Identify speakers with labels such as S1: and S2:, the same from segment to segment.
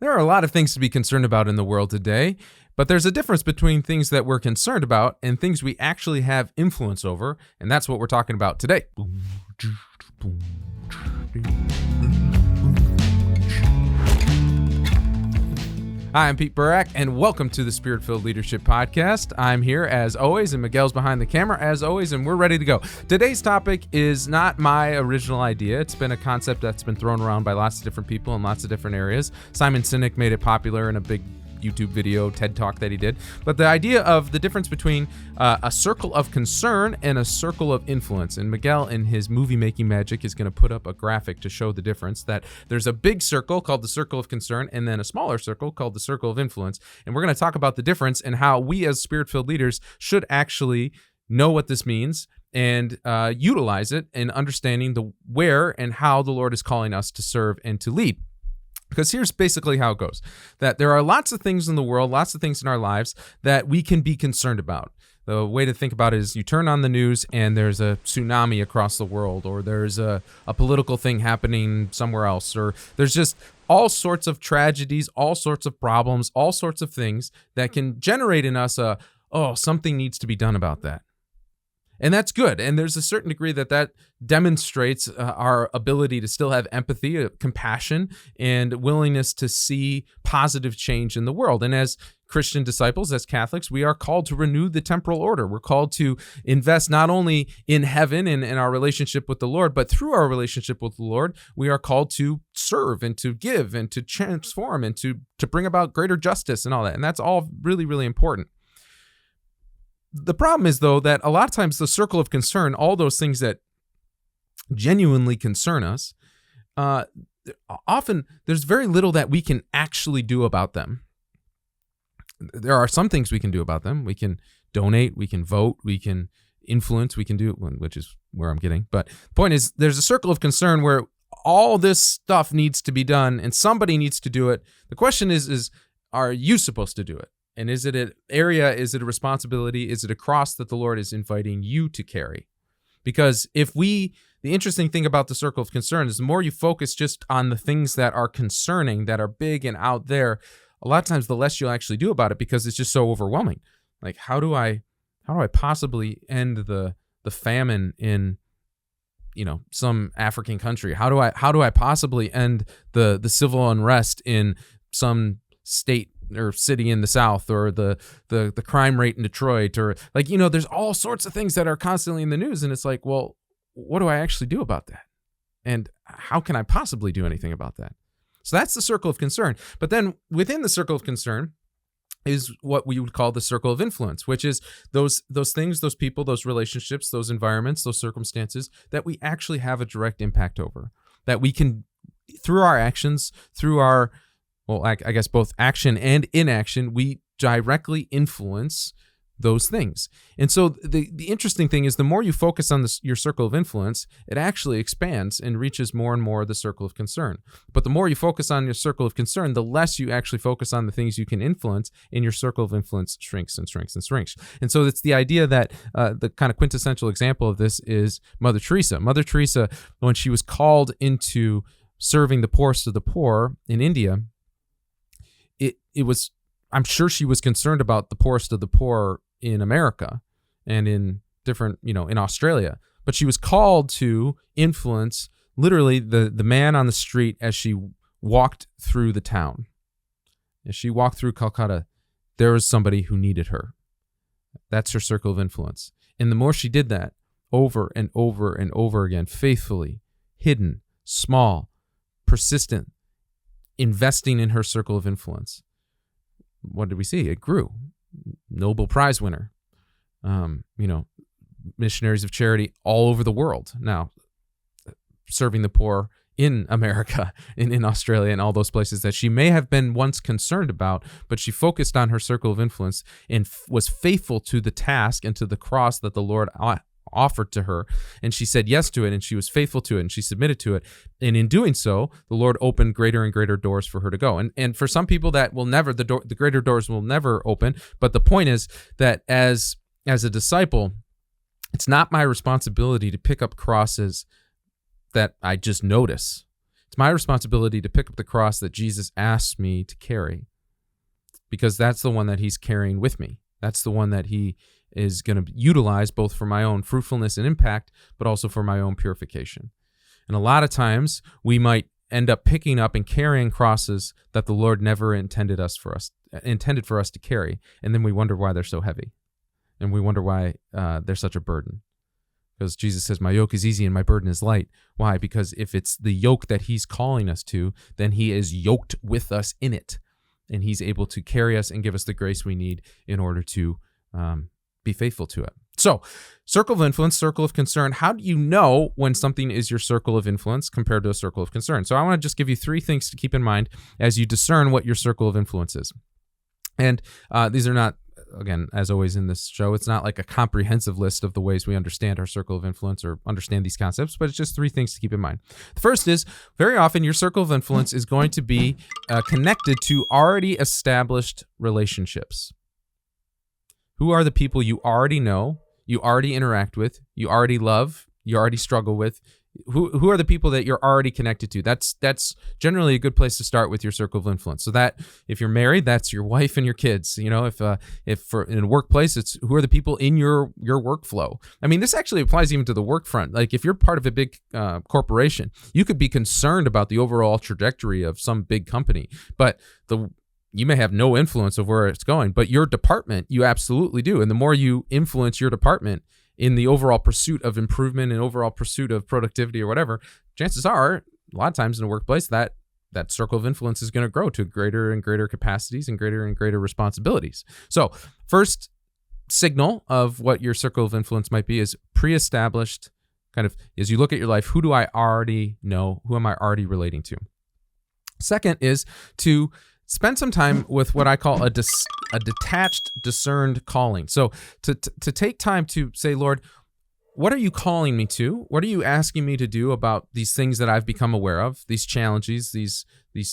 S1: There are a lot of things to be concerned about in the world today, but there's a difference between things that we're concerned about and things we actually have influence over, and that's what we're talking about today. Hi, I'm Pete Burak, and welcome to the Spirit-Filled Leadership Podcast. I'm here, as always, and Miguel's behind the camera, as always, and we're ready to go. Today's topic is not my original idea. It's been a concept that's been thrown around by lots of different people in lots of different areas. Simon Sinek made it popular in a big YouTube video, TED Talk that he did. But the idea of the difference between a circle of concern and a circle of influence. And Miguel, in his movie-making magic, is going to put up a graphic to show the difference, that there's a big circle called the circle of concern and then a smaller circle called the circle of influence. And we're going to talk about the difference and how we as Spirit-filled leaders should actually know what this means and utilize it in understanding the where and how the Lord is calling us to serve and to lead. Because here's basically how it goes, that there are lots of things in the world, lots of things in our lives that we can be concerned about. The way to think about it is you turn on the news and there's a tsunami across the world, or there's a political thing happening somewhere else, or there's just all sorts of tragedies, all sorts of problems, all sorts of things that can generate in us something needs to be done about that. And that's good. And there's a certain degree that demonstrates our ability to still have empathy, compassion, and willingness to see positive change in the world. And as Christian disciples, as Catholics, we are called to renew the temporal order. We're called to invest not only in heaven and in our relationship with the Lord, but through our relationship with the Lord, we are called to serve and to give and to transform and to bring about greater justice and all that. And that's all really, really important. The problem is, though, that a lot of times the circle of concern, all those things that genuinely concern us, often there's very little that we can actually do about them. There are some things we can do about them. We can donate, we can vote, we can influence, we can do, which is where I'm getting. But the point is, there's a circle of concern where all this stuff needs to be done and somebody needs to do it. The question is are you supposed to do it? And is it an area, is it a responsibility, is it a cross that the Lord is inviting you to carry? Because the interesting thing about the circle of concern is the more you focus just on the things that are concerning, that are big and out there, a lot of times the less you'll actually do about it because it's just so overwhelming. Like, how do I possibly end the famine in, some African country? How do I possibly end the civil unrest in some state or city in the South, or the crime rate in Detroit, or there's all sorts of things that are constantly in the news. And it's like, well, what do I actually do about that? And how can I possibly do anything about that? So that's the circle of concern. But then within the circle of concern is what we would call the circle of influence, which is those things, those people, those relationships, those environments, those circumstances that we actually have a direct impact over, that we can, through our actions, through our, I guess both action and inaction, we directly influence those things. And so the interesting thing is the more you focus on your circle of influence, it actually expands and reaches more and more of the circle of concern. But the more you focus on your circle of concern, the less you actually focus on the things you can influence, and your circle of influence shrinks and shrinks and shrinks. And so it's the idea that the kind of quintessential example of this is Mother Teresa. Mother Teresa, when she was called into serving the poorest of the poor in India, it was, I'm sure she was concerned about the poorest of the poor in America and in different, in Australia, but she was called to influence literally the man on the street as she walked through the town. As she walked through Calcutta, there was somebody who needed her. That's her circle of influence. And the more she did that over and over and over again, faithfully, hidden, small, persistent, investing in her circle of influence, what did we see? It grew. Nobel Prize winner, missionaries of charity all over the world now, serving the poor in America and in Australia and all those places that she may have been once concerned about, but she focused on her circle of influence and was faithful to the task and to the cross that the Lord offered to her, and she said yes to it, and she was faithful to it, and she submitted to it, and in doing so, the Lord opened greater and greater doors for her to go. And for some people, that will never, the greater doors will never open. But the point is that as a disciple, it's not my responsibility to pick up crosses that I just notice. It's my responsibility to pick up the cross that Jesus asked me to carry, because that's the one that he's carrying with me. That's the one that he is going to utilize both for my own fruitfulness and impact, but also for my own purification. And a lot of times we might end up picking up and carrying crosses that the Lord never intended for us to carry. And then we wonder why they're so heavy. And we wonder why they're such a burden. Because Jesus says, my yoke is easy and my burden is light. Why? Because if it's the yoke that he's calling us to, then he is yoked with us in it. And he's able to carry us and give us the grace we need in order to be faithful to it. So, circle of influence, circle of concern. How do you know when something is your circle of influence compared to a circle of concern? So I want to just give you 3 things to keep in mind as you discern what your circle of influence is. And these are not, again, as always in this show, it's not like a comprehensive list of the ways we understand our circle of influence or understand these concepts, but it's just 3 things to keep in mind. The first is, very often your circle of influence is going to be connected to already established relationships. Who are the people you already know, you already interact with, you already love, you already struggle with? Who are the people that you're already connected to? That's generally a good place to start with your circle of influence. So that if you're married, that's your wife and your kids. You know, if for in a workplace, it's who are the people in your workflow. I mean, this actually applies even to the work front. Like if you're part of a big corporation, you could be concerned about the overall trajectory of some big company, but you may have no influence of where it's going, but your department, you absolutely do. And the more you influence your department in the overall pursuit of improvement and overall pursuit of productivity or whatever, chances are, a lot of times in a workplace, that circle of influence is going to grow to greater and greater capacities and greater responsibilities. So first signal of what your circle of influence might be is pre-established, kind of as you look at your life, who do I already know? Who am I already relating to? Second is to spend some time with what I call a detached, discerned calling. So to take time to say, Lord, what are you calling me to? What are you asking me to do about these things that I've become aware of, these challenges, these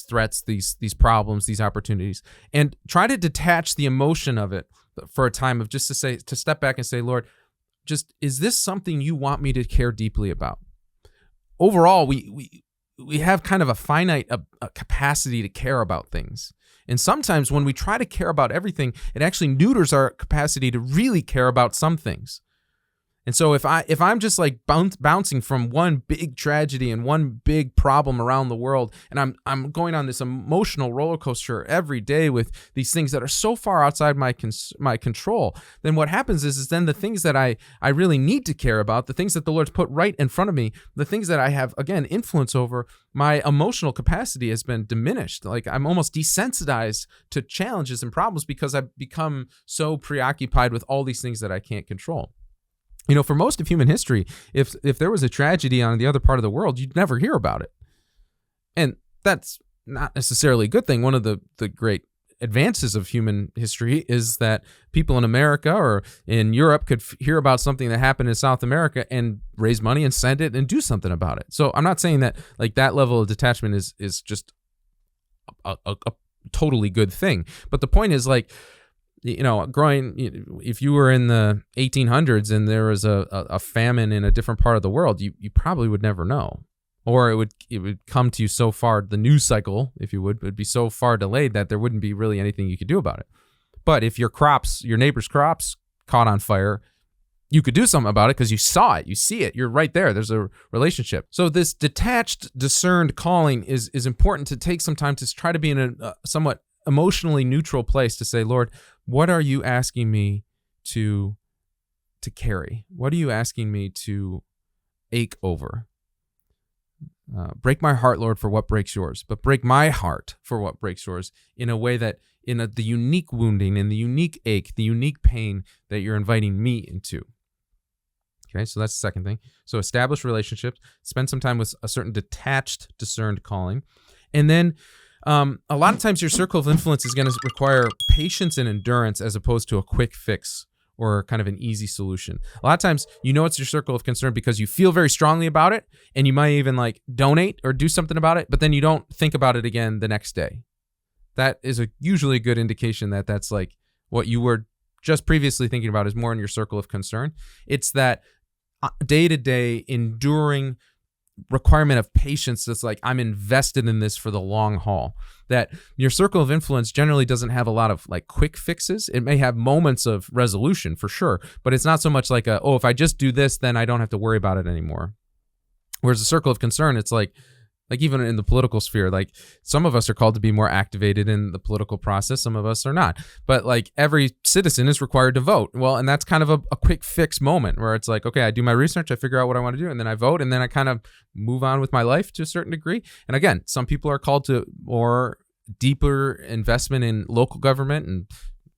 S1: threats, these problems, these opportunities, and try to detach the emotion of it for a time of just to step back and say, Lord, just, is this something you want me to care deeply about? Overall, we have kind of a finite capacity to care about things. And sometimes when we try to care about everything, it actually neuters our capacity to really care about some things. And so if I'm just like bouncing from one big tragedy and one big problem around the world, and I'm going on this emotional roller coaster every day with these things that are so far outside my control, then what happens is then the things that I really need to care about, the things that the Lord's put right in front of me, the things that I have, again, influence over, my emotional capacity has been diminished. Like I'm almost desensitized to challenges and problems because I've become so preoccupied with all these things that I can't control. You know, for most of human history, if there was a tragedy on the other part of the world, you'd never hear about it. And that's not necessarily a good thing. One of the great advances of human history is that people in America or in Europe could hear about something that happened in South America and raise money and send it and do something about it. So I'm not saying that like that level of detachment is just a totally good thing. But the point is, like, you know, if you were in the 1800s and there was a famine in a different part of the world, you probably would never know. Or it would come to you so far, the news cycle, if you would be so far delayed that there wouldn't be really anything you could do about it. But if your neighbor's crops caught on fire, you could do something about it because you saw it, you see it, you're right there. There's a relationship. So this detached, discerned calling is important to take some time to try to be in a somewhat emotionally neutral place to say, Lord, what are you asking me to carry? What are you asking me to ache over? Break my heart, Lord, for what breaks yours, but break my heart for what breaks yours in a way that the unique wounding and the unique ache, the unique pain that you're inviting me into. Okay, so that's the second thing. So establish relationships, spend some time with a certain detached, discerned calling. And then a lot of times your circle of influence is going to require patience and endurance as opposed to a quick fix or kind of an easy solution. A lot of times, you know, it's your circle of concern because you feel very strongly about it and you might even like donate or do something about it, but then you don't think about it again the next day. That is usually a good indication that that's like what you were just previously thinking about is more in your circle of concern. It's that day-to-day enduring requirement of patience that's like, I'm invested in this for the long haul. That your circle of influence generally doesn't have a lot of like quick fixes. It may have moments of resolution for sure, but it's not so much like if I just do this, then I don't have to worry about it anymore. Whereas a circle of concern, it's like even in the political sphere, like some of us are called to be more activated in the political process. Some of us are not. But like every citizen is required to vote. Well, and that's kind of a quick fix moment where it's like, okay, I do my research, I figure out what I want to do, and then I vote, and then I kind of move on with my life to a certain degree. And again, some people are called to more deeper investment in local government and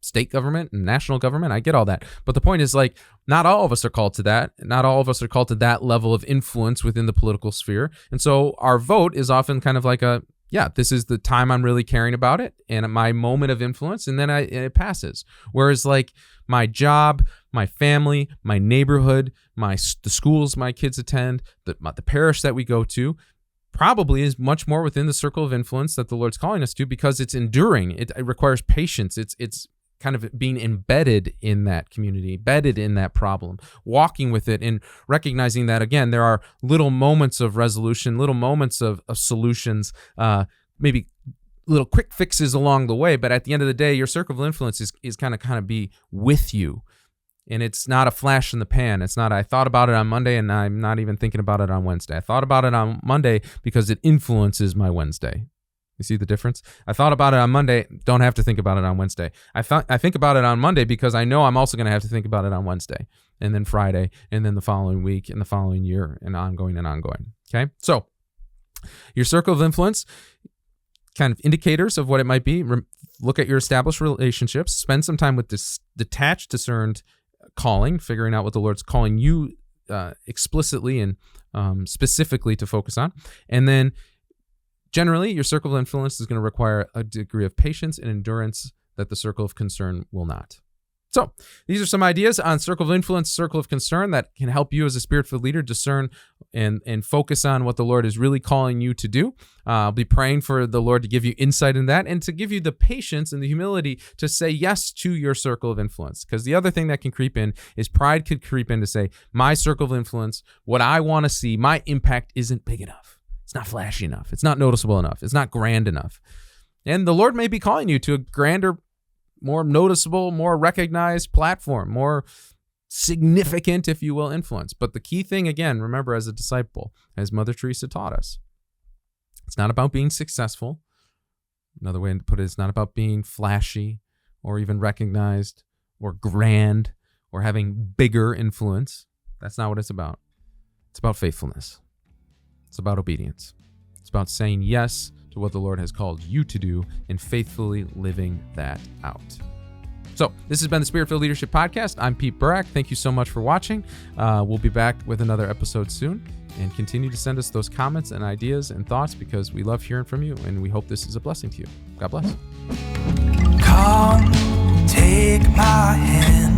S1: state government and national government. I get all that. But the point is, like, not all of us are called to that. Not all of us are called to that level of influence within the political sphere. And so our vote is often kind of like this is the time I'm really caring about it and my moment of influence, and then it passes. Whereas like my job, my family, my neighborhood, the schools my kids attend, the parish that we go to, probably is much more within the circle of influence that the Lord's calling us to, because it's enduring. It requires patience. It's kind of being embedded in that community, embedded in that problem, walking with it and recognizing that, again, there are little moments of resolution, little moments of solutions, maybe little quick fixes along the way. But at the end of the day, your circle of influence is kind of be with you. And it's not a flash in the pan. It's not, I thought about it on Monday and I'm not even thinking about it on Wednesday. I thought about it on Monday because it influences my Wednesday. You see the difference? I thought about it on Monday, don't have to think about it on Wednesday. I think about it on Monday because I know I'm also going to have to think about it on Wednesday, and then Friday, and then the following week, and the following year, and ongoing and ongoing. Okay? So your circle of influence, kind of indicators of what it might be. Look at your established relationships. Spend some time with this detached, discerned calling, figuring out what the Lord's calling you explicitly and specifically to focus on. And then generally, your circle of influence is going to require a degree of patience and endurance that the circle of concern will not. So these are some ideas on circle of influence, circle of concern that can help you as a spirit-filled leader discern and focus on what the Lord is really calling you to do. I'll be praying for the Lord to give you insight in that and to give you the patience and the humility to say yes to your circle of influence. Because the other thing that can creep in is pride could creep in to say, my circle of influence, what I want to see, my impact isn't big enough. It's not flashy enough. It's not noticeable enough. It's not grand enough. And the Lord may be calling you to a grander, more noticeable, more recognized platform, more significant, if you will, influence. But the key thing, again, remember, as a disciple, as Mother Teresa taught us, it's not about being successful. Another way to put it, it's not about being flashy or even recognized or grand or having bigger influence. That's not what it's about. It's about faithfulness. It's about obedience. It's about saying yes to what the Lord has called you to do and faithfully living that out. So this has been the Spirit-Filled Leadership Podcast. I'm Pete Burak. Thank you so much for watching. We'll be back with another episode soon, and continue to send us those comments and ideas and thoughts, because we love hearing from you, and we hope this is a blessing to you. God bless.
S2: Come, take my hand.